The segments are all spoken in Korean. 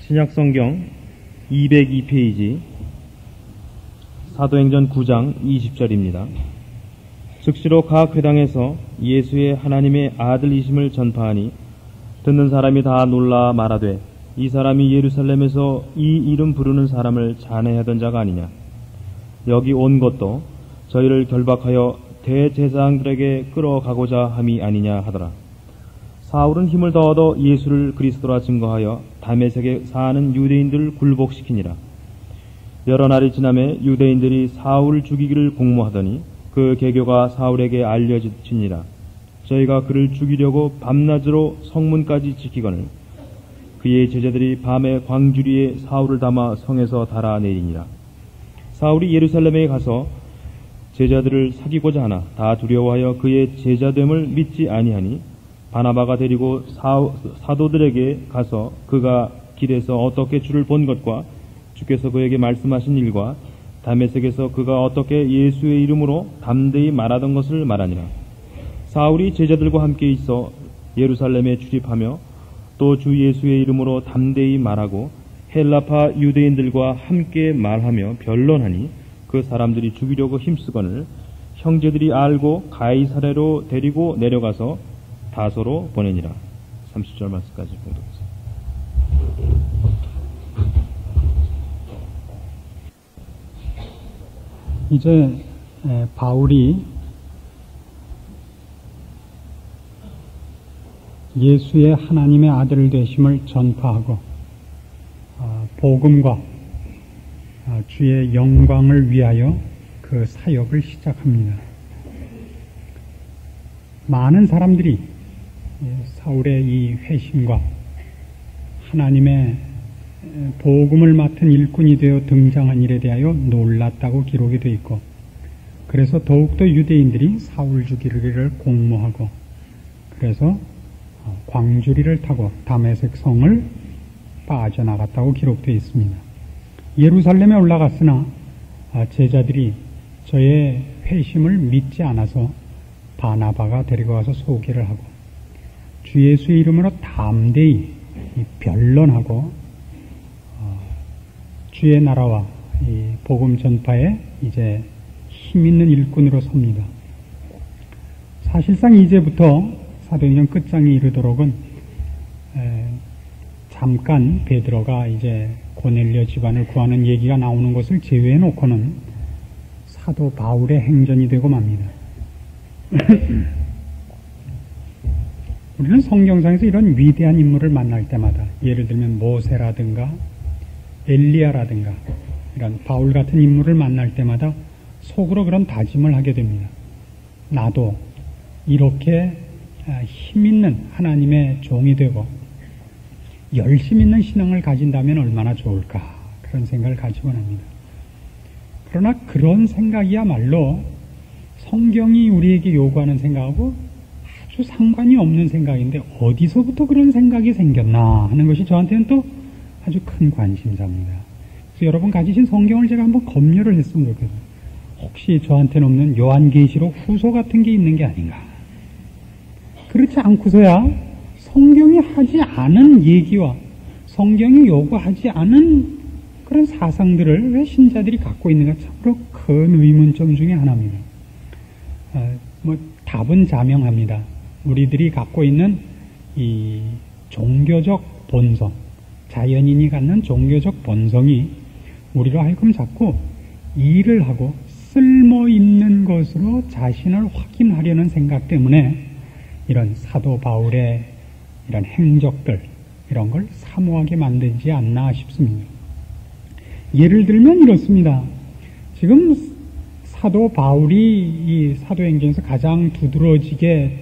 신약성경 202페이지 사도행전 9장 20절입니다. 즉시로 각 회당에서 예수의 하나님의 아들이심을 전파하니 듣는 사람이 다 놀라 말하되 이 사람이 예루살렘에서 이 이름 부르는 사람을 잔해하던 자가 아니냐. 여기 온 것도 저희를 결박하여 대제사장들에게 끌어가고자 함이 아니냐 하더라. 사울은 힘을 더 얻어 예수를 그리스도라 증거하여 다메섹에 사는 유대인들을 굴복시키니라. 여러 날이 지나매 유대인들이 사울을 죽이기를 공모하더니 그 계교가 사울에게 알려지니라. 저희가 그를 죽이려고 밤낮으로 성문까지 지키거늘 그의 제자들이 밤에 광주리에 사울을 담아 성에서 달아내리니라. 사울이 예루살렘에 가서 제자들을 사귀고자 하나 다 두려워하여 그의 제자됨을 믿지 아니하니 바나바가 데리고 사도들에게 가서 그가 길에서 어떻게 주를 본 것과 주께서 그에게 말씀하신 일과 다메섹에서 그가 어떻게 예수의 이름으로 담대히 말하던 것을 말하니라. 사울이 제자들과 함께 있어 예루살렘에 출입하며 또 주 예수의 이름으로 담대히 말하고 헬라파 유대인들과 함께 말하며 변론하니 그 사람들이 죽이려고 힘쓰거늘 형제들이 알고 가이사랴로 데리고 내려가서 다소로 보내니라. 30절 말씀까지 봉독하겠습니다. 이제 바울이 예수의 하나님의 아들 되심을 전파하고 복음과 주의 영광을 위하여 그 사역을 시작합니다. 많은 사람들이 사울의 이 회심과 하나님의 복음을 맡은 일꾼이 되어 등장한 일에 대하여 놀랐다고 기록이 되어 있고, 그래서 더욱더 유대인들이 사울 죽이기를 공모하고, 그래서 광주리를 타고 다메섹 성을 빠져나갔다고 기록되어 있습니다. 예루살렘에 올라갔으나 제자들이 저의 회심을 믿지 않아서 바나바가 데리고 가서 소개를 하고 주 예수의 이름으로 담대히 변론하고 주의 나라와 이 복음 전파에 이제 힘 있는 일꾼으로 섭니다. 사실상 이제부터 사도행전 끝장에 이르도록은 잠깐 베드로가 이제 고넬료 집안을 구하는 얘기가 나오는 것을 제외해 놓고는 사도 바울의 행전이 되고 맙니다. 우리는 성경상에서 이런 위대한 인물을 만날 때마다, 예를 들면 모세라든가 엘리야라든가 이런 바울 같은 인물을 만날 때마다 속으로 그런 다짐을 하게 됩니다. 나도 이렇게 힘있는 하나님의 종이 되고 열심 있는 신앙을 가진다면 얼마나 좋을까, 그런 생각을 가지곤 합니다. 그러나 그런 생각이야말로 성경이 우리에게 요구하는 생각하고 아주 상관이 없는 생각인데 어디서부터 그런 생각이 생겼나 하는 것이 저한테는 또 아주 큰 관심사입니다. 그래서 여러분 가지신 성경을 제가 한번 검열을 했으면 좋겠어요. 혹시 저한테는 없는 요한계시록 후서 같은 게 있는 게 아닌가. 그렇지 않고서야 성경이 하지 않은 얘기와 성경이 요구하지 않은 그런 사상들을 왜 신자들이 갖고 있는가, 참으로 큰 의문점 중에 하나입니다. 답은 자명합니다. 우리들이 갖고 있는 이 종교적 본성, 자연인이 갖는 종교적 본성이 우리로 하여금 자꾸 일을 하고 쓸모있는 것으로 자신을 확인하려는 생각 때문에 이런 사도 바울의 이런 행적들, 이런 걸 사모하게 만들지 않나 싶습니다. 예를 들면 이렇습니다. 지금 사도 바울이 이 사도행전에서 가장 두드러지게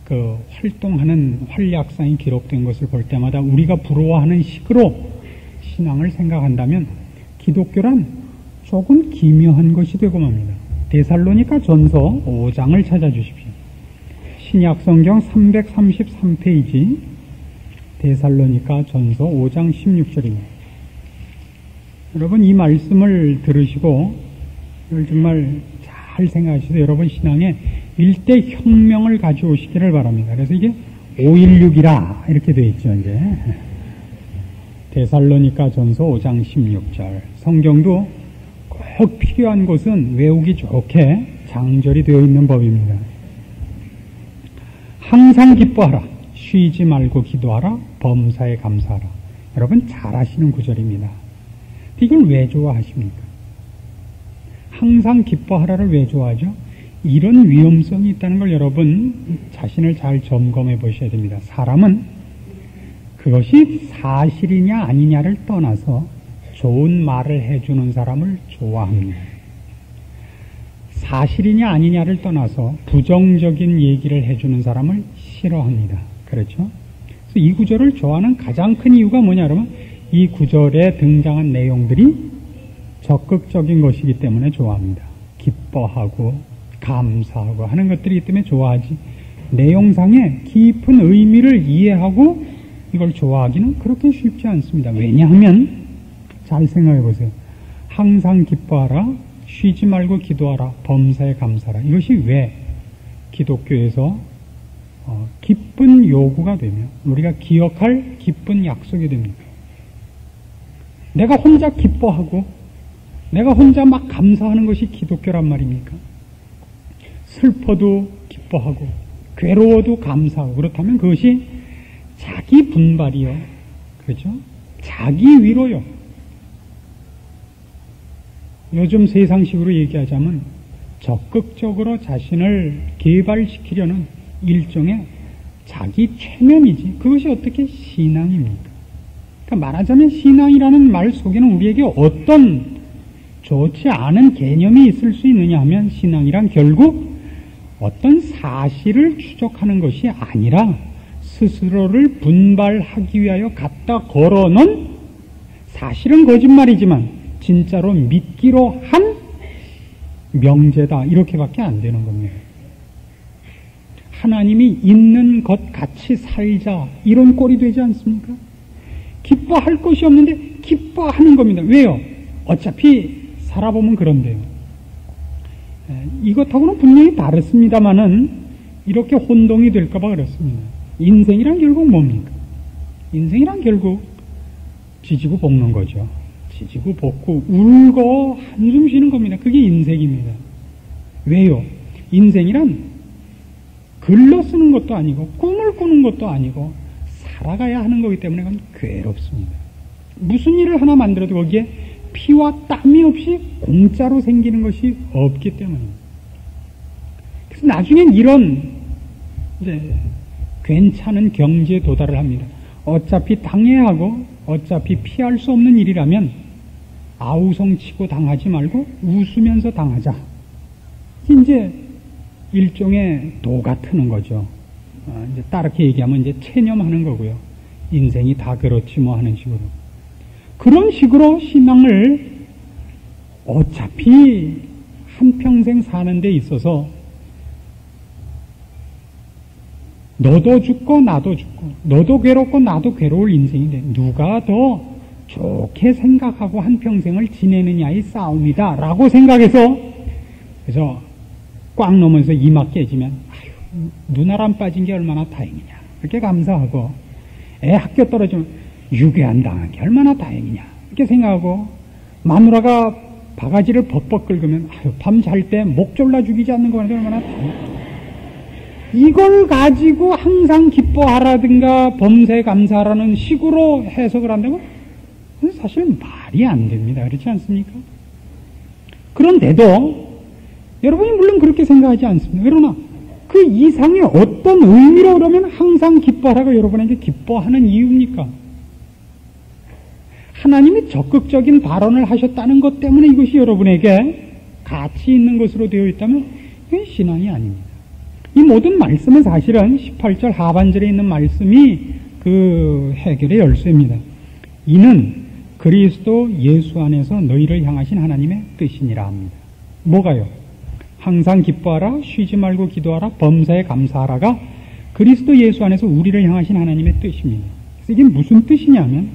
그 활동하는 활약상이 기록된 것을 볼 때마다 우리가 부러워하는 식으로 신앙을 생각한다면 기독교란 조금 기묘한 것이 되고 맙니다. 데살로니가 전서 5장을 찾아주십시오. 신약성경 333페이지 데살로니가 전서 5장 16절입니다. 여러분 이 말씀을 들으시고 이걸 정말 잘 생각하셔서 여러분 신앙에 일대 혁명을 가져오시기를 바랍니다. 그래서 이게 516이라 이렇게 되어 있죠. 이제 데살로니가 전서 5장 16절. 성경도 꼭 필요한 곳은 외우기 좋게 장절이 되어 있는 법입니다. 항상 기뻐하라. 쉬지 말고 기도하라. 범사에 감사하라. 여러분 잘 아시는 구절입니다. 이걸 왜 좋아하십니까? 항상 기뻐하라를 왜 좋아하죠? 이런 위험성이 있다는 걸 여러분 자신을 잘 점검해 보셔야 됩니다. 사람은 그것이 사실이냐 아니냐를 떠나서 좋은 말을 해주는 사람을 좋아합니다. 사실이냐 아니냐를 떠나서 부정적인 얘기를 해주는 사람을 싫어합니다. 그렇죠? 그래서 이 구절을 좋아하는 가장 큰 이유가 뭐냐 그러면 이 구절에 등장한 내용들이 적극적인 것이기 때문에 좋아합니다. 기뻐하고 감사하고 하는 것들이기 때문에 좋아하지, 내용상의 깊은 의미를 이해하고 이걸 좋아하기는 그렇게 쉽지 않습니다. 왜냐하면 잘 생각해 보세요. 항상 기뻐하라, 쉬지 말고 기도하라, 범사에 감사하라. 이것이 왜 기독교에서 기쁜 요구가 되며 우리가 기억할 기쁜 약속이 됩니까? 내가 혼자 기뻐하고 내가 혼자 막 감사하는 것이 기독교란 말입니까? 슬퍼도 기뻐하고 괴로워도 감사하고 그렇다면 그것이 자기 분발이요, 그렇죠? 자기 위로요. 요즘 세상식으로 얘기하자면 적극적으로 자신을 개발시키려는 일종의 자기 최면이지, 그것이 어떻게 신앙입니까? 그러니까 말하자면 신앙이라는 말 속에는 우리에게 어떤 좋지 않은 개념이 있을 수 있느냐 하면 신앙이란 결국 어떤 사실을 추적하는 것이 아니라 스스로를 분발하기 위하여 갖다 걸어놓은, 사실은 거짓말이지만 진짜로 믿기로 한 명제다, 이렇게밖에 안 되는 겁니다. 하나님이 있는 것 같이 살자, 이런 꼴이 되지 않습니까? 기뻐할 것이 없는데 기뻐하는 겁니다. 왜요? 어차피 살아보면 그런데요. 이것하고는 분명히 다릅니다만은 이렇게 혼동이 될까봐 그렇습니다. 인생이란 결국 뭡니까? 인생이란 결국 지지고 볶는 거죠. 지지고 볶고 울고 한숨 쉬는 겁니다. 그게 인생입니다. 왜요? 인생이란 글로 쓰는 것도 아니고 꿈을 꾸는 것도 아니고 살아가야 하는 거기 때문에 그건 괴롭습니다. 무슨 일을 하나 만들어도 거기에 피와 땀이 없이 공짜로 생기는 것이 없기 때문입니다. 그래서 나중엔 이런 괜찮은 경지에 도달을 합니다. 어차피 당해야 하고 어차피 피할 수 없는 일이라면 아우성치고 당하지 말고 웃으면서 당하자. 이제 일종의 도가 트는 거죠. 이제 따르게 얘기하면 이제 체념하는 거고요. 인생이 다 그렇지 뭐 하는 식으로. 그런 식으로 신앙을 어차피 한평생 사는 데 있어서 너도 죽고 나도 죽고 너도 괴롭고 나도 괴로울 인생인데 누가 더 좋게 생각하고 한평생을 지내느냐의 싸움이다 라고 생각해서, 그래서 꽉 넘어서 이마 깨지면 아유, 눈알 안 빠진 게 얼마나 다행이냐 이렇게 감사하고, 애 학교 떨어지면 유괴안 당한 게 얼마나 다행이냐 이렇게 생각하고, 마누라가 바가지를 벅벅 긁으면 아유, 밤 잘 때 목 졸라 죽이지 않는 거 얼마나 다행이냐. 이걸 가지고 항상 기뻐하라든가 범사에 감사하라는 식으로 해석을 한다면 사실 말이 안 됩니다. 그렇지 않습니까? 그런데도 여러분이 물론 그렇게 생각하지 않습니다. 그러나 그 이상의 어떤 의미로 그러면 항상 기뻐하라고 여러분에게 기뻐하는 이유입니까? 하나님이 적극적인 발언을 하셨다는 것 때문에 이것이 여러분에게 가치 있는 것으로 되어 있다면 이건 신앙이 아닙니다. 이 모든 말씀은 사실은 18절 하반절에 있는 말씀이 그 해결의 열쇠입니다. 이는 그리스도 예수 안에서 너희를 향하신 하나님의 뜻이니라 합니다. 뭐가요? 항상 기뻐하라, 쉬지 말고 기도하라, 범사에 감사하라가 그리스도 예수 안에서 우리를 향하신 하나님의 뜻입니다. 그래서 이게 무슨 뜻이냐면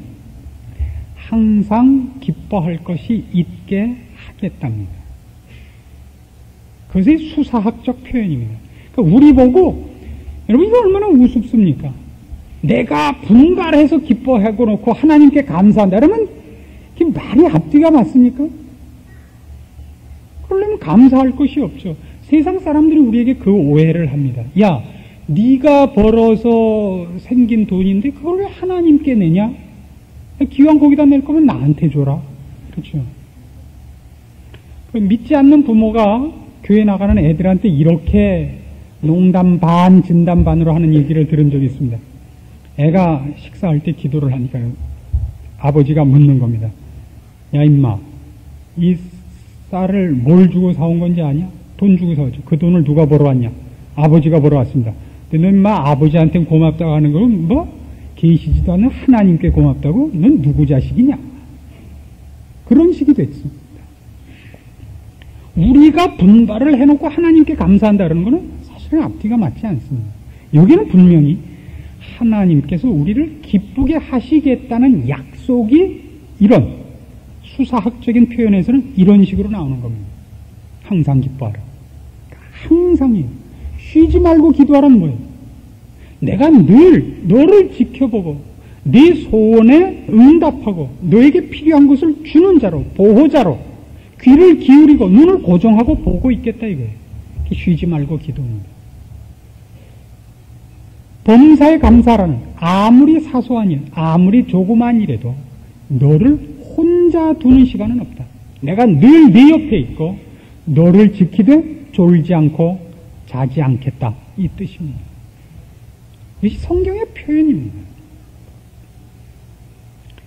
항상 기뻐할 것이 있게 하겠답니다. 그것이 수사학적 표현입니다. 그러니까 우리 보고 여러분 이거 얼마나 우습습니까? 내가 분발해서 기뻐하고 놓고 하나님께 감사한다. 그러면 그게 말이 앞뒤가 맞습니까? 그러려면 감사할 것이 없죠. 세상 사람들이 우리에게 그 오해를 합니다. 야, 네가 벌어서 생긴 돈인데 그걸 왜 하나님께 내냐? 기왕 거기다 낼 거면 나한테 줘라. 그렇죠. 믿지 않는 부모가 교회 나가는 애들한테 이렇게 농담 반, 진담 반으로 하는 얘기를 들은 적이 있습니다. 애가 식사할 때 기도를 하니까 아버지가 묻는 겁니다. 야, 임마, 이 쌀을 뭘 주고 사온 건지 아냐? 돈 주고 사왔죠. 그 돈을 누가 벌어왔냐? 아버지가 벌어왔습니다. 근데 너 임마 아버지한테 고맙다고 하는 건 뭐? 계시지도 않는 하나님께 고맙다고? 넌 누구 자식이냐? 그런 식이 됐습니다. 우리가 분발을 해놓고 하나님께 감사한다는 것은 사실은 앞뒤가 맞지 않습니다. 여기는 분명히 하나님께서 우리를 기쁘게 하시겠다는 약속이 이런 수사학적인 표현에서는 이런 식으로 나오는 겁니다. 항상 기뻐하라. 항상이요. 쉬지 말고 기도하라는 거예요. 내가 늘 너를 지켜보고 네 소원에 응답하고 너에게 필요한 것을 주는 자로, 보호자로 귀를 기울이고 눈을 고정하고 보고 있겠다 이거예요. 쉬지 말고 기도합니다. 범사에 감사라는 아무리 사소한 일, 아무리 조그만 일에도 너를 혼자 두는 시간은 없다. 내가 늘 네 옆에 있고 너를 지키되 졸지 않고 자지 않겠다. 이 뜻입니다. 이것이 성경의 표현입니다.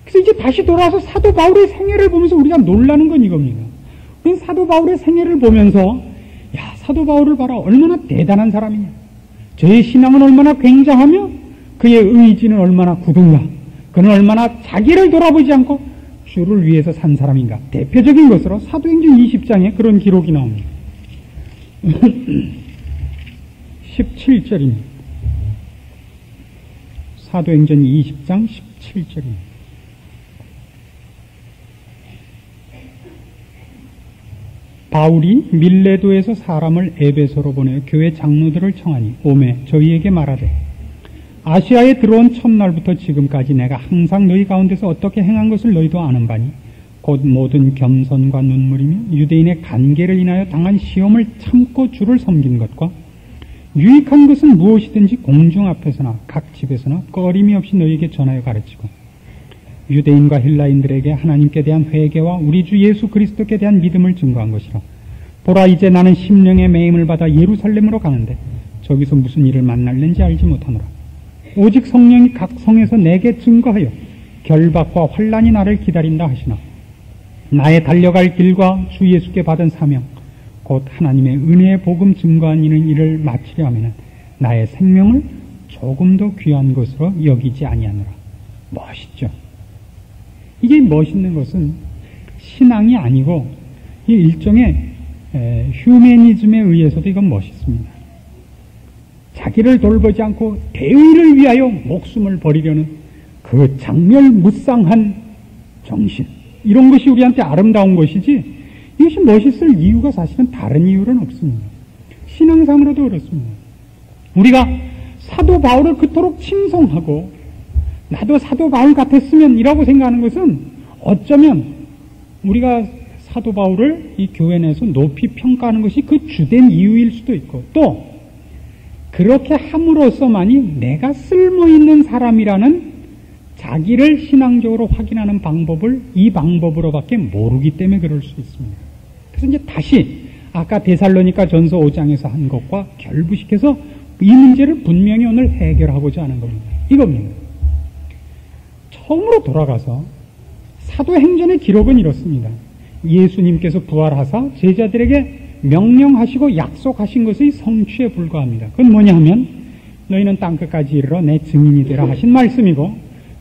그래서 이제 다시 돌아와서 사도 바울의 생애를 보면서 우리가 놀라는 건 이겁니다. 우리는 사도 바울의 생애를 보면서 야, 사도 바울을 봐라. 얼마나 대단한 사람이냐. 저의 신앙은 얼마나 굉장하며 그의 의지는 얼마나 굳은가. 그는 얼마나 자기를 돌아보지 않고 주를 위해서 산 사람인가. 대표적인 것으로 사도행전 20장에 그런 기록이 나옵니다. 17절입니다. 사도행전 20장 17절입니다. 바울이 밀레도에서 사람을 에베소로 보내 교회 장로들을 청하니 오매 저희에게 말하되 아시아에 들어온 첫날부터 지금까지 내가 항상 너희 가운데서 어떻게 행한 것을 너희도 아는 바니 곧 모든 겸손과 눈물이며 유대인의 간계를 인하여 당한 시험을 참고 주를 섬긴 것과 유익한 것은 무엇이든지 공중 앞에서나 각 집에서나 꺼림이 없이 너희에게 전하여 가르치고 유대인과 헬라인들에게 하나님께 대한 회개와 우리 주 예수 그리스도께 대한 믿음을 증거한 것이라. 보라, 이제 나는 심령의 매임을 받아 예루살렘으로 가는데 저기서 무슨 일을 만날는지 알지 못하노라. 오직 성령이 각 성에서 내게 증거하여 결박과 환난이 나를 기다린다 하시나 나의 달려갈 길과 주 예수께 받은 사명 곧 하나님의 은혜의 복음 증거한 이는 이를 마치려 하면 나의 생명을 조금 더 귀한 것으로 여기지 아니하노라. 멋있죠. 이게 멋있는 것은 신앙이 아니고 이 일종의 휴메니즘에 의해서도 이건 멋있습니다. 자기를 돌보지 않고 대의를 위하여 목숨을 버리려는 그 장멸무쌍한 정신, 이런 것이 우리한테 아름다운 것이지 이것이 멋있을 이유가 사실은 다른 이유는 없습니다. 신앙상으로도 그렇습니다. 우리가 사도 바울을 그토록 칭송하고 나도 사도 바울 같았으면 이라고 생각하는 것은 어쩌면 우리가 사도 바울을 이 교회 내에서 높이 평가하는 것이 그 주된 이유일 수도 있고 또 그렇게 함으로써만이 내가 쓸모있는 사람이라는 자기를 신앙적으로 확인하는 방법을 이 방법으로밖에 모르기 때문에 그럴 수 있습니다. 그래서 이제 다시 아까 데살로니가 전서 5장에서 한 것과 결부시켜서 이 문제를 분명히 오늘 해결하고자 하는 겁니다. 이겁니다. 처음으로 돌아가서 사도행전의 기록은 이렇습니다. 예수님께서 부활하사 제자들에게 명령하시고 약속하신 것의 성취에 불과합니다. 그건 뭐냐 하면 너희는 땅끝까지 이르러 내 증인이 되라 하신 말씀이고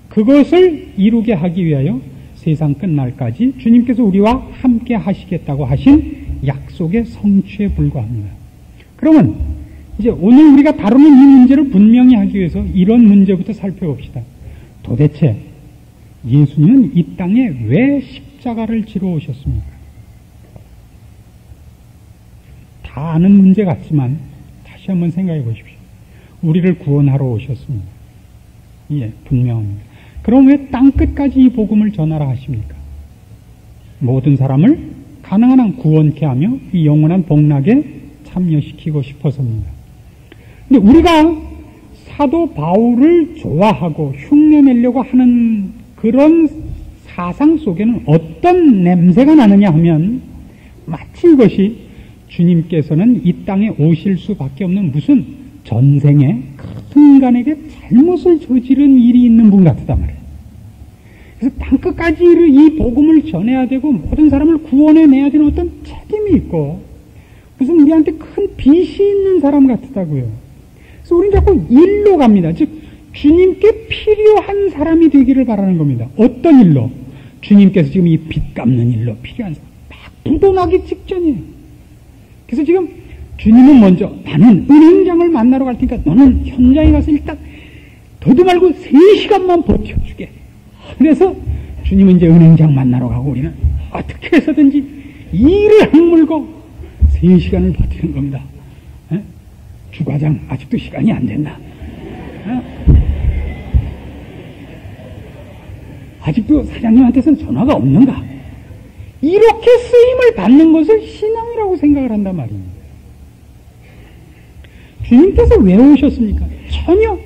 그것을 이루게 하기 위하여 세상 끝날까지 주님께서 우리와 함께 하시겠다고 하신 약속의 성취에 불과합니다. 그러면 이제 오늘 우리가 다루는 이 문제를 분명히 하기 위해서 이런 문제부터 살펴봅시다. 도대체 예수님은 이 땅에 왜 십자가를 지러 오셨습니까? 다 아는 문제 같지만 다시 한번 생각해 보십시오. 우리를 구원하러 오셨습니다. 예, 분명합니다. 그럼 왜 땅끝까지 이 복음을 전하라 하십니까? 모든 사람을 가능한 한 구원케 하며 이 영원한 복락에 참여시키고 싶어서입니다. 근데 우리가 사도 바울을 좋아하고 흉내내려고 하는 그런 사상 속에는 어떤 냄새가 나느냐 하면 마치 이것이 주님께서는 이 땅에 오실 수밖에 없는 무슨 전생에 큰 인간에게 잘못을 저지른 일이 있는 분 같단 말이에요. 그래서 땅끝까지 이 복음을 전해야 되고 모든 사람을 구원해내야 되는 어떤 책임이 있고 무슨 우리한테 큰 빚이 있는 사람 같다고요. 그래서 우리는 자꾸 일로 갑니다. 즉 주님께 필요한 사람이 되기를 바라는 겁니다. 어떤 일로? 주님께서 지금 이 빚 갚는 일로 필요한 사람. 막 부도나기 직전이에요. 그래서 지금 주님은 먼저 나는 은행장을 만나러 갈 테니까 너는 현장에 가서 일단 더도 말고 3시간만 버텨주게. 그래서 주님은 이제 은행장 만나러 가고 우리는 어떻게 해서든지 일을 악물고 3시간을 버티는 겁니다. 에? 주과장 아직도 시간이 안 됐나? 아직도 사장님한테서는 전화가 없는가? 이렇게 쓰임을 받는 것을 신앙이라고 생각을 한단 말입니다. 주님께서 왜 오셨습니까? 전혀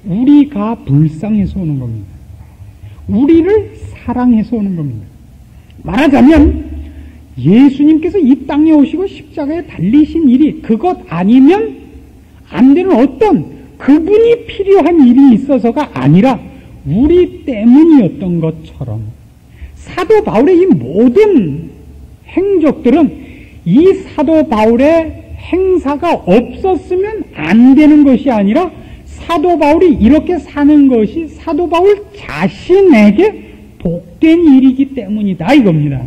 우리가 불쌍해서 오는 겁니다. 우리를 사랑해서 오는 겁니다. 말하자면 예수님께서 이 땅에 오시고 십자가에 달리신 일이 그것 아니면 안 되는 어떤 그분이 필요한 일이 있어서가 아니라 우리 때문이었던 것처럼 사도 바울의 이 모든 행적들은 이 사도 바울의 행사가 없었으면 안 되는 것이 아니라 사도 바울이 이렇게 사는 것이 사도 바울 자신에게 복된 일이기 때문이다 이겁니다.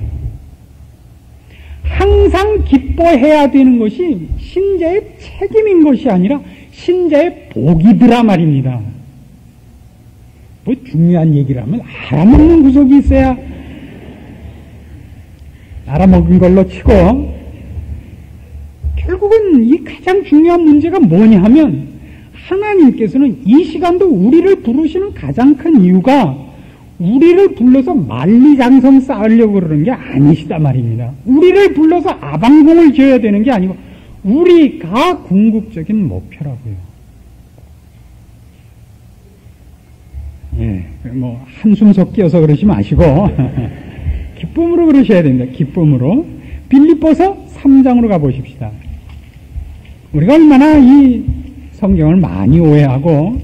항상 기뻐해야 되는 것이 신자의 책임인 것이 아니라 신자의 복이더라 말입니다. 뭐 중요한 얘기를 하면 알아먹는 구석이 있어야 알아먹은 걸로 치고 결국은 이 가장 중요한 문제가 뭐냐 하면 하나님께서는 이 시간도 우리를 부르시는 가장 큰 이유가 우리를 불러서 만리장성 쌓으려고 그러는 게 아니시다 말입니다. 우리를 불러서 아방궁을 지어야 되는 게 아니고 우리가 궁극적인 목표라고요. 예, 뭐 한숨 섞여서 그러지 마시고 기쁨으로 그러셔야 됩니다. 기쁨으로. 빌립보서 3장으로 가보십시다. 우리가 얼마나 이 성경을 많이 오해하고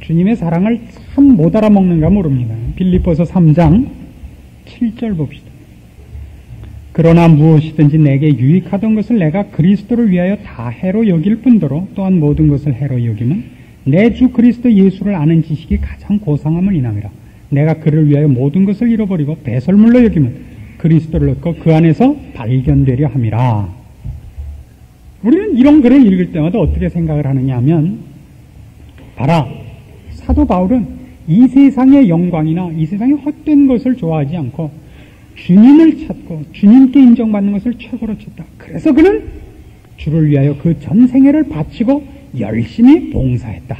주님의 사랑을 참 못 알아먹는가 모릅니다. 빌립보서 3장 7절 봅시다. 그러나 무엇이든지 내게 유익하던 것을 내가 그리스도를 위하여 다 해로 여길 뿐더러 또한 모든 것을 해로 여기면 내 주 그리스도 예수를 아는 지식이 가장 고상함을 인함이라. 내가 그를 위하여 모든 것을 잃어버리고 배설물로 여기면 그리스도를 얻고 그 안에서 발견되려 함이라. 우리는 이런 글을 읽을 때마다 어떻게 생각을 하느냐 하면 봐라, 사도 바울은 이 세상의 영광이나 이 세상의 헛된 것을 좋아하지 않고 주님을 찾고 주님께 인정받는 것을 최고로 찾다. 그래서 그는 주를 위하여 그 전생애를 바치고 열심히 봉사했다.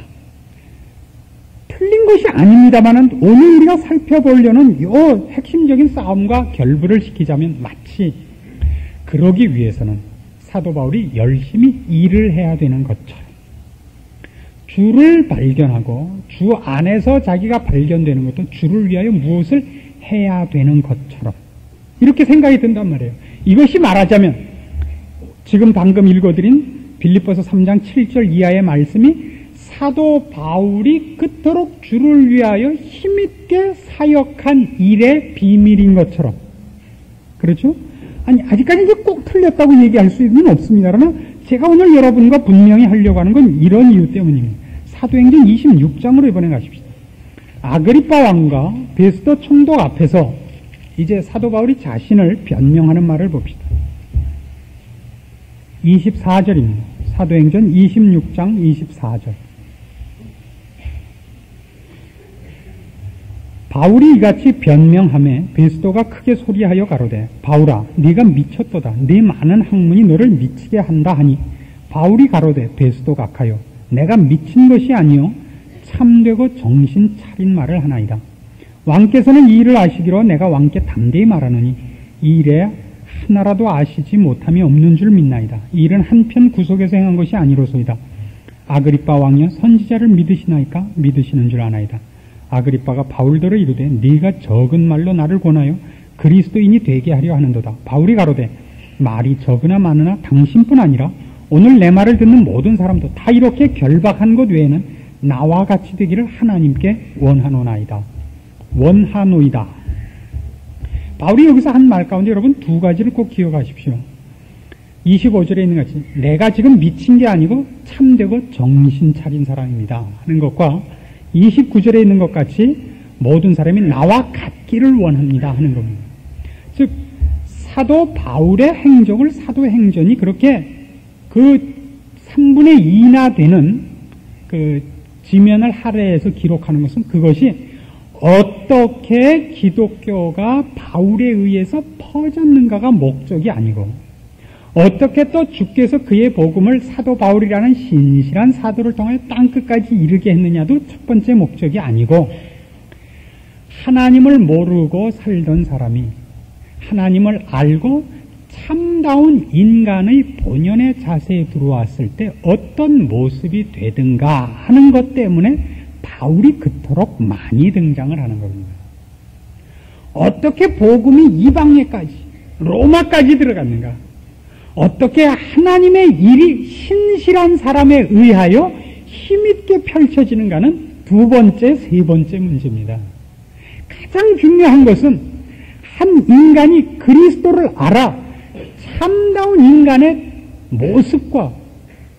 틀린 것이 아닙니다만 오늘 우리가 살펴보려는 이 핵심적인 싸움과 결부를 시키자면 마치 그러기 위해서는 사도 바울이 열심히 일을 해야 되는 것처럼 주를 발견하고 주 안에서 자기가 발견되는 것도 주를 위하여 무엇을 해야 되는 것처럼 이렇게 생각이 든단 말이에요. 이것이 말하자면 지금 방금 읽어드린 빌립보서 3장 7절 이하의 말씀이 사도 바울이 그토록 주를 위하여 힘있게 사역한 일의 비밀인 것처럼, 그렇죠? 아니 아직까지 이제 꼭 틀렸다고 얘기할 수는 없습니다. 그러나 제가 오늘 여러분과 분명히 하려고 하는 건 이런 이유 때문입니다. 사도행전 26장으로 이번에 가십시다. 아그리빠 왕과 베스도 총독 앞에서 이제 사도 바울이 자신을 변명하는 말을 봅시다. 24절입니다. 사도행전 26장 24절. 바울이 이같이 변명하매 베스도가 크게 소리하여 가로되 바울아 네가 미쳤도다. 네 많은 학문이 너를 미치게 한다 하니 바울이 가로되 베스도 각하여 내가 미친 것이 아니요 참되고 정신 차린 말을 하나이다. 왕께서는 이 일을 아시기로 내가 왕께 담대히 말하노니 이 일에 하나라도 아시지 못함이 없는 줄 믿나이다. 이 일은 한편 구속에서 행한 것이 아니로소이다. 아그리빠 왕이여 선지자를 믿으시나이까? 믿으시는 줄 아나이다. 아그리빠가 바울더러 이르되 네가 적은 말로 나를 권하여 그리스도인이 되게 하려 하는도다. 바울이 가로되 말이 적으나 많으나 당신뿐 아니라 오늘 내 말을 듣는 모든 사람도 다 이렇게 결박한 것 외에는 나와 같이 되기를 하나님께 원하노나이다. 원하노이다. 바울이 여기서 한 말 가운데 여러분 두 가지를 꼭 기억하십시오. 25절에 있는 것이 내가 지금 미친 게 아니고 참되고 정신 차린 사람입니다 하는 것과 29절에 있는 것 같이 모든 사람이 나와 같기를 원합니다 하는 겁니다. 즉 사도 바울의 행적을 사도행전이 그렇게 그 3분의 2나 되는 그 지면을 할애해서 기록하는 것은 그것이 어떻게 기독교가 바울에 의해서 퍼졌는가가 목적이 아니고 어떻게 또 주께서 그의 복음을 사도 바울이라는 신실한 사도를 통해 땅끝까지 이르게 했느냐도 첫 번째 목적이 아니고 하나님을 모르고 살던 사람이 하나님을 알고 참다운 인간의 본연의 자세에 들어왔을 때 어떤 모습이 되든가 하는 것 때문에 바울이 그토록 많이 등장을 하는 겁니다. 어떻게 복음이 이방에까지 로마까지 들어갔는가? 어떻게 하나님의 일이 신실한 사람에 의하여 힘있게 펼쳐지는가는 두 번째, 세 번째 문제입니다. 가장 중요한 것은 한 인간이 그리스도를 알아 참다운 인간의 모습과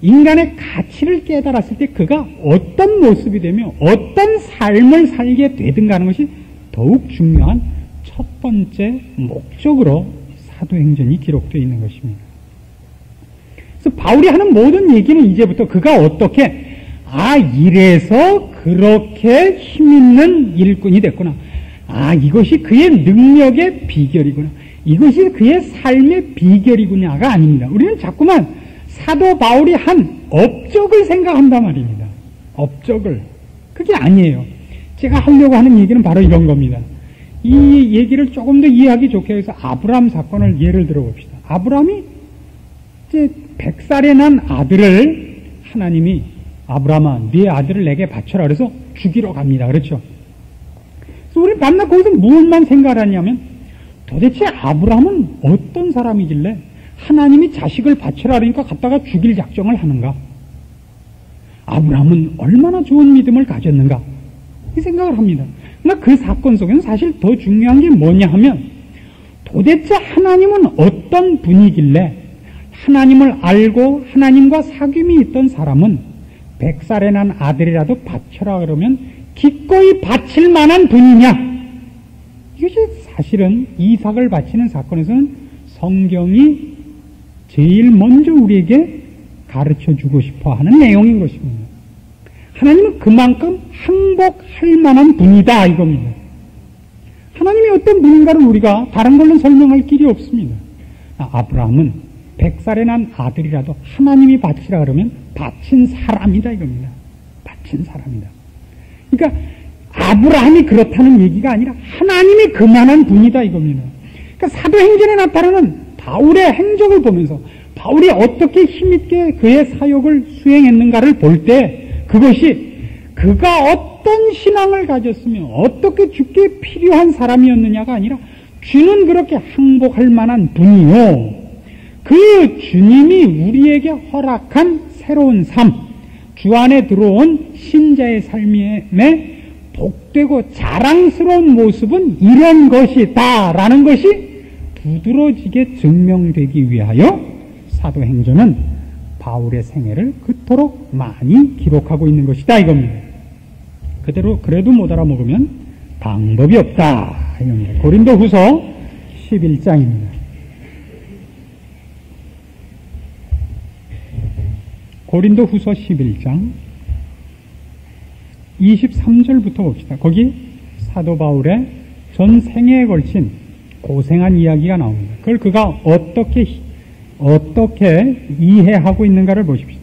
인간의 가치를 깨달았을 때 그가 어떤 모습이 되며 어떤 삶을 살게 되든가 하는 것이 더욱 중요한 첫 번째 목적으로 사도행전이 기록되어 있는 것입니다. 그래서 바울이 하는 모든 얘기는 이제부터 그가 어떻게 이래서 그렇게 힘있는 일꾼이 됐구나. 이것이 그의 능력의 비결이구나. 이것이 그의 삶의 비결이구나가 아닙니다. 우리는 자꾸만 사도 바울이 한 업적을 생각한단 말입니다. 업적을. 그게 아니에요. 제가 하려고 하는 얘기는 바로 이런 겁니다. 이 얘기를 조금 더 이해하기 좋게 해서 아브라함 사건을 예를 들어봅시다. 아브라함이 이제 100살에 난 아들을 하나님이 아브라함아 네 아들을 내게 바쳐라 그래서 죽이러 갑니다. 그렇죠? 그래서 우리 밤낮 거기서 무엇만 생각하냐면 도대체 아브라함은 어떤 사람이길래 하나님이 자식을 바쳐라 그러니까 갖다가 죽일 작정을 하는가? 아브라함은 얼마나 좋은 믿음을 가졌는가? 이 생각을 합니다. 그러나 그 사건 속에는 사실 더 중요한 게 뭐냐 하면 도대체 하나님은 어떤 분이길래 하나님을 알고 하나님과 사귐이 있던 사람은 100살에 난 아들이라도 바쳐라 그러면 기꺼이 바칠 만한 분이냐? 이것이 사실은 이삭을 바치는 사건에서는 성경이 제일 먼저 우리에게 가르쳐주고 싶어 하는 내용인 것입니다. 하나님은 그만큼 항복할 만한 분이다 이겁니다. 하나님이 어떤 분인가를 우리가 다른 걸로 설명할 길이 없습니다. 아브라함은 100살에 난 아들이라도 하나님이 바치라 그러면 바친 사람이다 이겁니다. 바친 사람이다. 그러니까 아브라함이 그렇다는 얘기가 아니라 하나님이 그만한 분이다 이겁니다. 그러니까 사도행전에 나타나는 바울의 행적을 보면서 바울이 어떻게 힘있게 그의 사역을 수행했는가를 볼 때 그것이 그가 어떤 신앙을 가졌으며 어떻게 주께 필요한 사람이었느냐가 아니라 주는 그렇게 항복할 만한 분이요 그 주님이 우리에게 허락한 새로운 삶, 주 안에 들어온 신자의 삶에 복되고 자랑스러운 모습은 이런 것이다 라는 것이 두드러지게 증명되기 위하여 사도행전은 바울의 생애를 그토록 많이 기록하고 있는 것이다 이겁니다. 그래도 못 알아먹으면 방법이 없다 이겁니다. 고린도후서 11장입니다. 고린도후서 11장 23절부터 봅시다. 거기 사도 바울의 전 생애에 걸친 고생한 이야기가 나옵니다. 그걸 그가 어떻게 이해하고 있는가를 보십시다.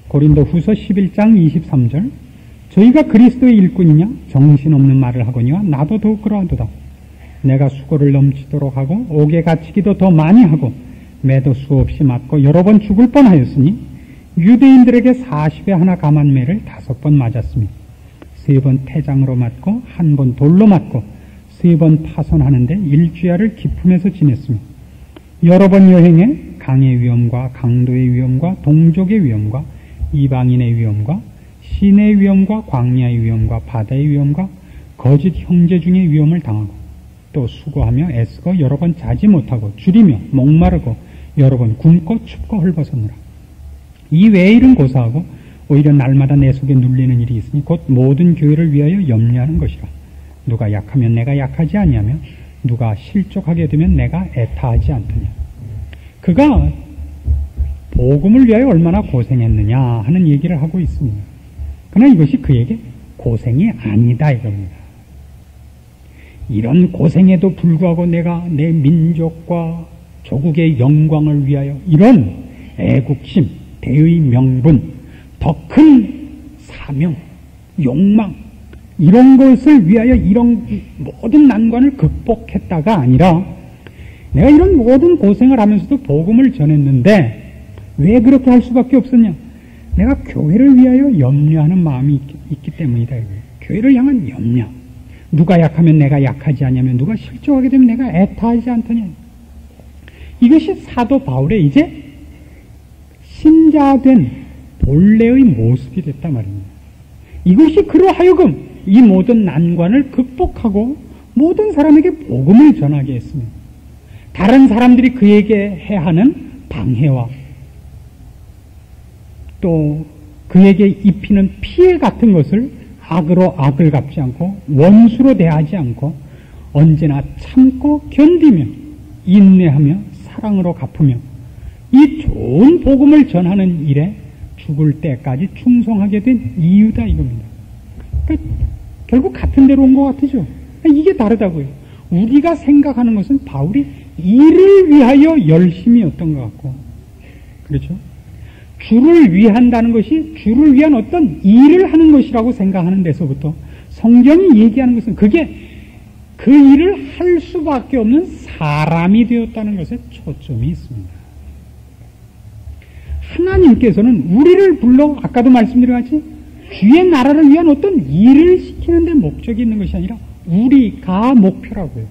고린도 후서 11장 23절 저희가 그리스도의 일꾼이냐 정신없는 말을 하거니와 나도 더욱 그러하도다. 내가 수고를 넘치도록 하고 옥에 갇히기도 더 많이 하고 매도 수없이 맞고 여러 번 죽을 뻔하였으니 유대인들에게 40에 하나 감한매를 5번 맞았으며 3번 태장으로 맞고 1번 돌로 맞고 3번 파손하는데 1주야를 기품에서 지냈으며 여러 번 여행에 강의 위험과 강도의 위험과 동족의 위험과 이방인의 위험과 시내의 위험과 광야의 위험과 바다의 위험과 거짓 형제 중의 위험을 당하고 또 수고하며 애쓰고 여러 번 자지 못하고 줄이며 목마르고 여러 번 굶고 춥고 헐벗었느라. 이 외의 일은 고사하고 오히려 날마다 내 속에 눌리는 일이 있으니 곧 모든 교회를 위하여 염려하는 것이라. 누가 약하면 내가 약하지 아니하며 누가 실족하게 되면 내가 애타하지 않더냐. 그가 복음을 위하여 얼마나 고생했느냐 하는 얘기를 하고 있습니다. 그러나 이것이 그에게 고생이 아니다 이겁니다. 이런 고생에도 불구하고 내가 내 민족과 조국의 영광을 위하여 이런 애국심, 대의 명분, 더 큰 사명, 욕망 이런 것을 위하여 이런 모든 난관을 극복했다가 아니라 내가 이런 모든 고생을 하면서도 복음을 전했는데 왜 그렇게 할 수밖에 없었냐? 내가 교회를 위하여 염려하는 마음이 있기 때문이다. 교회를 향한 염려. 누가 약하면 내가 약하지 않냐면 누가 실족하게 되면 내가 애타하지 않더냐. 이것이 사도 바울의 이제 신자된 본래의 모습이 됐단 말입니다. 이것이 그로 하여금 이 모든 난관을 극복하고 모든 사람에게 복음을 전하게 했습니다. 다른 사람들이 그에게 해하는 방해와 또 그에게 입히는 피해 같은 것을 악으로 악을 갚지 않고 원수로 대하지 않고 언제나 참고 견디며 인내하며 사랑으로 갚으며 이 좋은 복음을 전하는 일에 죽을 때까지 충성하게 된 이유다 이겁니다. 그러니까 결국 같은 데로 온 것 같으죠. 이게 다르다고요. 우리가 생각하는 것은 바울이 일을 위하여 열심이었던 것 같고, 그렇죠? 주를 위한다는 것이 주를 위한 어떤 일을 하는 것이라고 생각하는 데서부터 성경이 얘기하는 것은 그게 그 일을 할 수밖에 없는 사람이 되었다는 것에 초점이 있습니다. 하나님께서는 우리를 불러 아까도 말씀드린 같이 주의 나라를 위한 어떤 일을 시키는 데 목적이 있는 것이 아니라 우리가 목표라고요.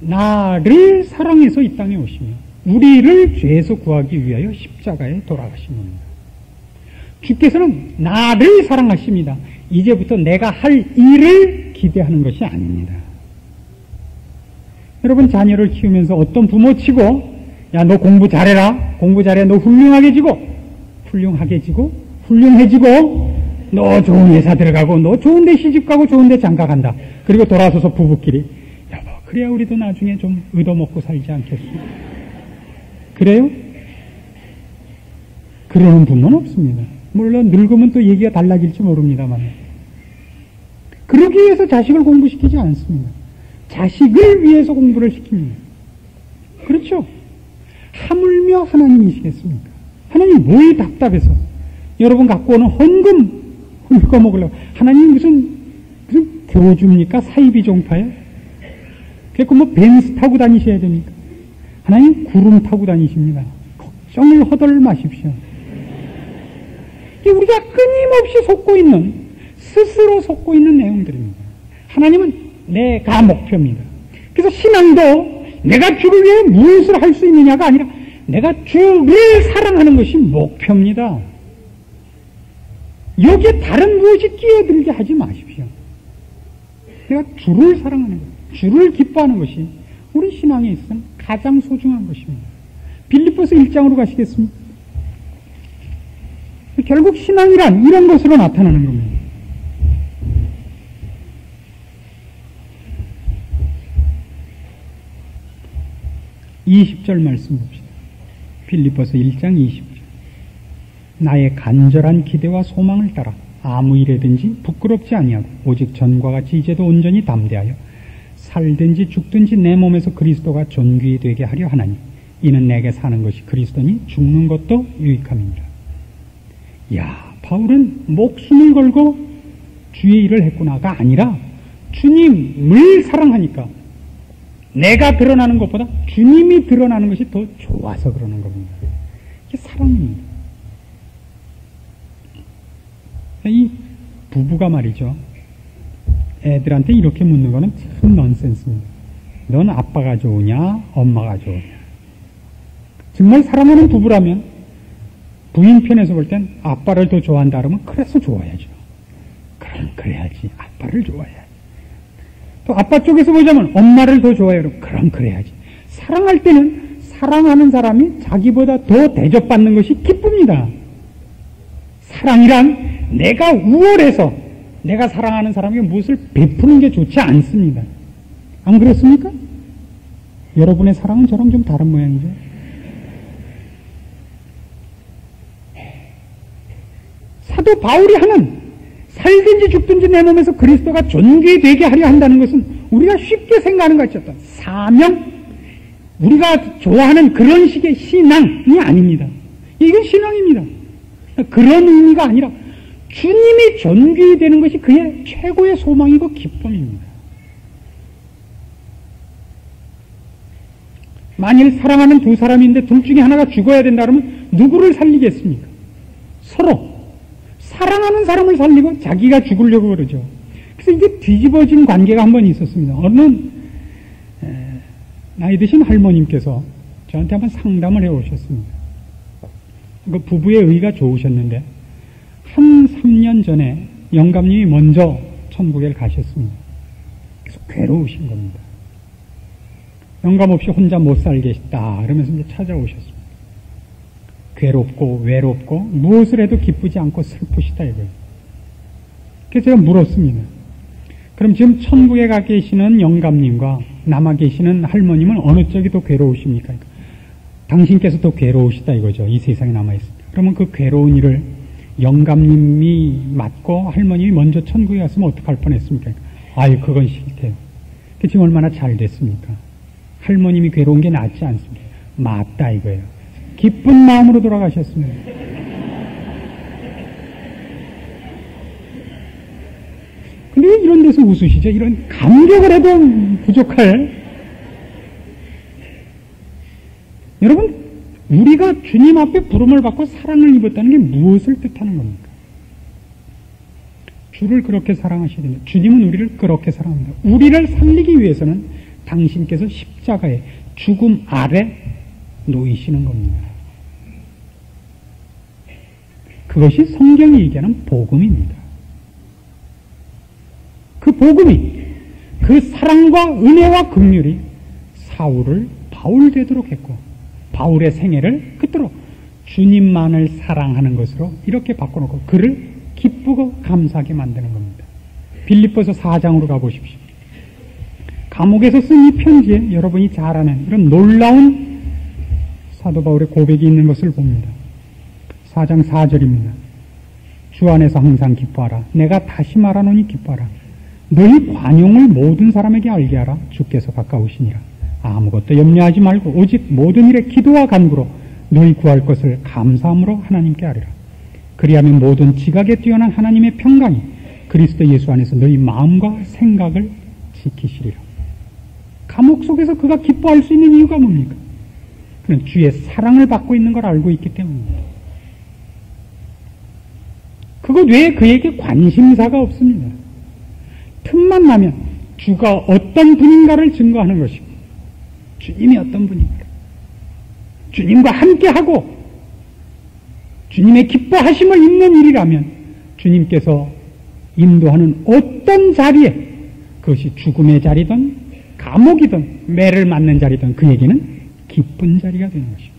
나를 사랑해서 이 땅에 오시며 우리를 죄에서 구하기 위하여 십자가에 돌아가신 겁니다. 주께서는 나를 사랑하십니다. 이제부터 내가 할 일을 기대하는 것이 아닙니다. 여러분 자녀를 키우면서 어떤 부모 치고 야 너 공부 잘해라. 공부 잘해. 너 훌륭해지고 너 좋은 회사 들어가고 너 좋은 데 시집가고 좋은 데 장가간다. 그리고 돌아서서 부부끼리 여보 그래야 우리도 나중에 좀 얻어먹고 살지 않겠어? 그래요? 그러는 부모는 없습니다. 물론 늙으면 또 얘기가 달라질지 모릅니다만 그러기 위해서 자식을 공부시키지 않습니다. 자식을 위해서 공부를 시킵니다. 그렇죠? 하물며 하나님이시겠습니까? 하나님 뭐에 답답해서 여러분 갖고 오는 헌금 hul거먹으려고 하나님 무슨 교주입니까? 사이비 종파예요? 그래서 뭐 벤스 타고 다니셔야 됩니까? 하나님 구름 타고 다니십니다. 걱정을 허덜 마십시오. 이게 우리가 끊임없이 스스로 속고 있는 내용들입니다. 하나님은 내가 목표입니다. 그래서 신앙도 내가 주를 위해 무엇을 할 수 있느냐가 아니라 내가 주를 사랑하는 것이 목표입니다. 여기에 다른 무엇이 끼어들게 하지 마십시오. 내가 주를 사랑하는 것, 주를 기뻐하는 것이 우리 신앙에 있어서는 가장 소중한 것입니다. 빌립보서 1장으로 가시겠습니까? 결국 신앙이란 이런 것으로 나타나는 겁니다. 20절 말씀 봅시다. 빌립보서 1장 20절. 나의 간절한 기대와 소망을 따라 아무 일에든지 부끄럽지 아니하고 오직 전과 같이 이제도 온전히 담대하여 살든지 죽든지 내 몸에서 그리스도가 존귀 되게 하려 하나니 이는 내게 사는 것이 그리스도니 죽는 것도 유익함이니라. 야, 바울은 목숨을 걸고 주의 일을 했구나가 아니라 주님을 사랑하니까 내가 드러나는 것보다 주님이 드러나는 것이 더 좋아서 그러는 겁니다. 이게 사랑입니다. 이 부부가 말이죠. 애들한테 이렇게 묻는 거는 참 넌센스입니다. 넌 아빠가 좋으냐, 엄마가 좋으냐. 정말 사랑하는 부부라면 부인 편에서 볼 땐 아빠를 더 좋아한다 그러면 그래서 좋아야죠. 그럼 그래야지. 아빠를 좋아해야지. 또 아빠 쪽에서 보자면 엄마를 더 좋아해요. 그럼 그래야지. 사랑할 때는 사랑하는 사람이 자기보다 더 대접받는 것이 기쁩니다. 사랑이란 내가 우월해서 내가 사랑하는 사람에게 무엇을 베푸는 게 좋지 않습니다. 안 그렇습니까? 여러분의 사랑은 저랑 좀 다른 모양이죠. 사도 바울이 하는 살든지 죽든지 내 몸에서 그리스도가 존귀되게 하려 한다는 것은 우리가 쉽게 생각하는 것 같죠. 사명, 우리가 좋아하는 그런 식의 신앙이 아닙니다. 이건 신앙입니다. 그런 의미가 아니라 주님이 존귀되는 것이 그의 최고의 소망이고 기쁨입니다. 만일 사랑하는 두 사람인데 둘 중에 하나가 죽어야 된다 그러면 누구를 살리겠습니까? 서로 사랑하는 사람을 살리고 자기가 죽으려고 그러죠. 그래서 이게 뒤집어진 관계가 한 번 있었습니다. 어느 나이 드신 할머님께서 저한테 한번 상담을 해오셨습니다. 그 부부의 의가 좋으셨는데 한 3년 전에 영감님이 먼저 천국에 가셨습니다. 그래서 괴로우신 겁니다. 영감 없이 혼자 못 살겠다 그러면서 이제 찾아오셨습니다. 괴롭고 외롭고 무엇을 해도 기쁘지 않고 슬프시다 이거예요. 그래서 제가 물었습니다. 그럼 지금 천국에 가 계시는 영감님과 남아 계시는 할머님은 어느 쪽이 더 괴로우십니까? 당신께서 더 괴로우시다 이거죠. 이 세상에 남아있습니다. 그러면 그 괴로운 일을 영감님이 맡고 할머님이 먼저 천국에 갔으면 어떡할 뻔했습니까? 아유 그건 싫대요. 지금 얼마나 잘 됐습니까? 할머님이 괴로운 게 낫지 않습니까? 맞다 이거예요. 기쁜 마음으로 돌아가셨습니다. 근데 왜 이런 데서 웃으시죠? 이런 감격을 해도 부족할. 여러분, 우리가 주님 앞에 부름을 받고 사랑을 입었다는 게 무엇을 뜻하는 겁니까? 주를 그렇게 사랑하셔야 됩니다. 주님은 우리를 그렇게 사랑합니다. 우리를 살리기 위해서는 당신께서 십자가에 죽음 아래 놓이시는 겁니다. 그것이 성경이 얘기하는 복음입니다. 그 복음이 그 사랑과 은혜와 긍휼이 사울을 바울 되도록 했고 바울의 생애를 그토록 주님만을 사랑하는 것으로 이렇게 바꿔놓고 그를 기쁘고 감사하게 만드는 겁니다. 빌립보서 4장으로 가보십시오. 감옥에서 쓴 이 편지에 여러분이 잘 아는 이런 놀라운 사도 바울의 고백이 있는 것을 봅니다. 4장 4절입니다. 주 안에서 항상 기뻐하라. 내가 다시 말하노니 기뻐하라. 너희 관용을 모든 사람에게 알게 하라. 주께서 가까우시니라. 아무것도 염려하지 말고 오직 모든 일에 기도와 간구로 너희 구할 것을 감사함으로 하나님께 아뢰라. 그리하면 모든 지각에 뛰어난 하나님의 평강이 그리스도 예수 안에서 너희 마음과 생각을 지키시리라. 감옥 속에서 그가 기뻐할 수 있는 이유가 뭡니까? 그는 주의 사랑을 받고 있는 걸 알고 있기 때문입니다. 그것 외에 그에게 관심사가 없습니다. 틈만 나면 주가 어떤 분인가를 증거하는 것이고 주님이 어떤 분인가, 주님과 함께하고 주님의 기뻐하심을 입는 일이라면 주님께서 인도하는 어떤 자리에 그것이 죽음의 자리든 감옥이든 매를 맞는 자리든 그에게는 기쁜 자리가 되는 것입니다.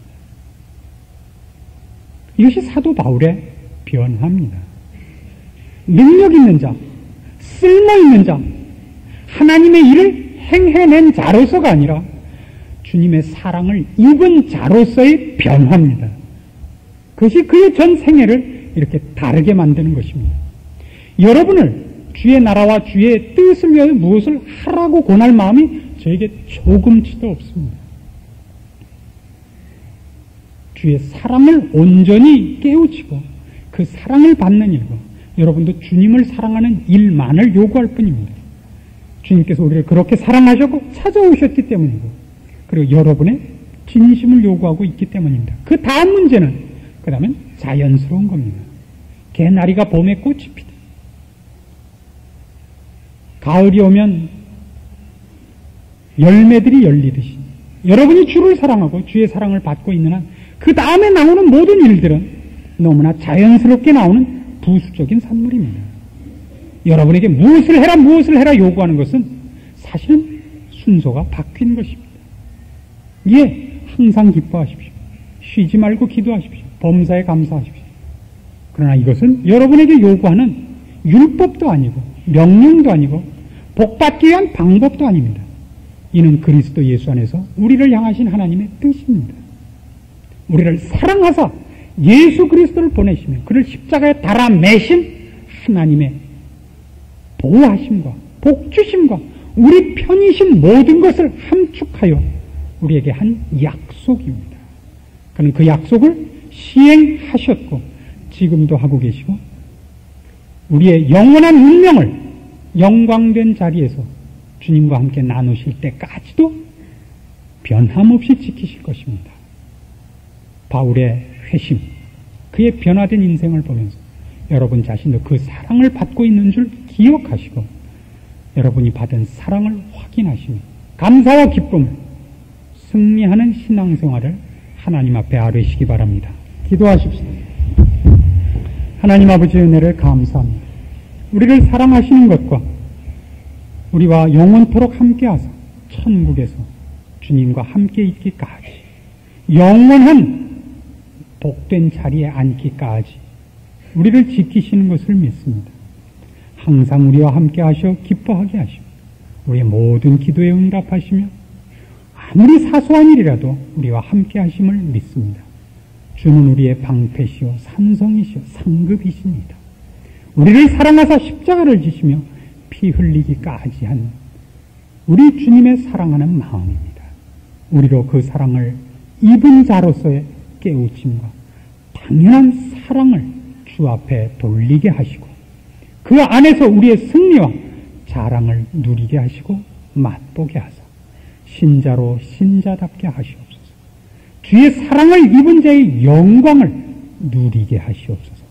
이것이 사도 바울의 변화입니다. 능력 있는 자, 쓸모 있는 자, 하나님의 일을 행해낸 자로서가 아니라 주님의 사랑을 입은 자로서의 변화입니다. 그것이 그의 전 생애를 이렇게 다르게 만드는 것입니다. 여러분을 주의 나라와 주의 뜻을 위하여 무엇을 하라고 권할 마음이 저에게 조금치도 없습니다. 주의 사랑을 온전히 깨우치고 그 사랑을 받는 일과 여러분도 주님을 사랑하는 일만을 요구할 뿐입니다. 주님께서 우리를 그렇게 사랑하셨고 찾아오셨기 때문이고, 그리고 여러분의 진심을 요구하고 있기 때문입니다. 그 다음 문제는, 그 다음엔 자연스러운 겁니다. 개나리가 봄에 꽃이 피다. 가을이 오면 열매들이 열리듯이 여러분이 주를 사랑하고 주의 사랑을 받고 있는 한 그 다음에 나오는 모든 일들은 너무나 자연스럽게 나오는 부수적인 산물입니다. 여러분에게 무엇을 해라 요구하는 것은 사실은 순서가 바뀐 것입니다. 예, 항상 기뻐하십시오. 쉬지 말고 기도하십시오. 범사에 감사하십시오. 그러나 이것은 여러분에게 요구하는 율법도 아니고 명령도 아니고 복받기 위한 방법도 아닙니다. 이는 그리스도 예수 안에서 우리를 향하신 하나님의 뜻입니다. 우리를 사랑하사 예수 그리스도를 보내시며 그를 십자가에 달아 매신 하나님의 보호하심과 복주심과 우리 편이신 모든 것을 함축하여 우리에게 한 약속입니다. 그는 그 약속을 시행하셨고 지금도 하고 계시고 우리의 영원한 운명을 영광된 자리에서 주님과 함께 나누실 때까지도 변함없이 지키실 것입니다. 바울의 회심, 그의 변화된 인생을 보면서 여러분 자신도 그 사랑을 받고 있는 줄 기억하시고 여러분이 받은 사랑을 확인하시며 감사와 기쁨을 승리하는 신앙생활을 하나님 앞에 아뢰시기 바랍니다. 기도하십시오. 하나님 아버지의 은혜를 감사합니다. 우리를 사랑하시는 것과 우리와 영원토록 함께하사 천국에서 주님과 함께 있기까지 영원한 복된 자리에 앉기까지 우리를 지키시는 것을 믿습니다. 항상 우리와 함께 하셔 기뻐하게 하시고 우리의 모든 기도에 응답하시며 아무리 사소한 일이라도 우리와 함께 하심을 믿습니다. 주는 우리의 방패시오 산성이시오 상급이십니다. 우리를 사랑하사 십자가를 지시며 피 흘리기까지 한 우리 주님의 사랑하는 마음입니다. 우리로 그 사랑을 입은 자로서의 깨우침과 당연한 사랑을 주 앞에 돌리게 하시고 그 안에서 우리의 승리와 자랑을 누리게 하시고 맛보게 하사 신자로 신자답게 하시옵소서. 주의 사랑을 입은 자의 영광을 누리게 하시옵소서.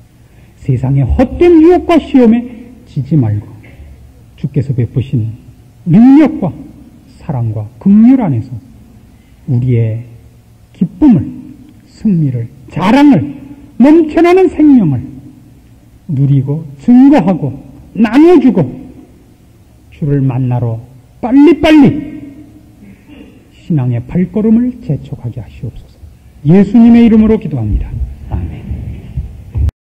세상의 헛된 유혹과 시험에 지지 말고 주께서 베푸신 능력과 사랑과 긍휼 안에서 우리의 기쁨을, 승리를, 자랑을, 넘쳐나는 생명을 누리고 증거하고 나눠주고 주를 만나러 빨리빨리 신앙의 발걸음을 재촉하게 하시옵소서. 예수님의 이름으로 기도합니다.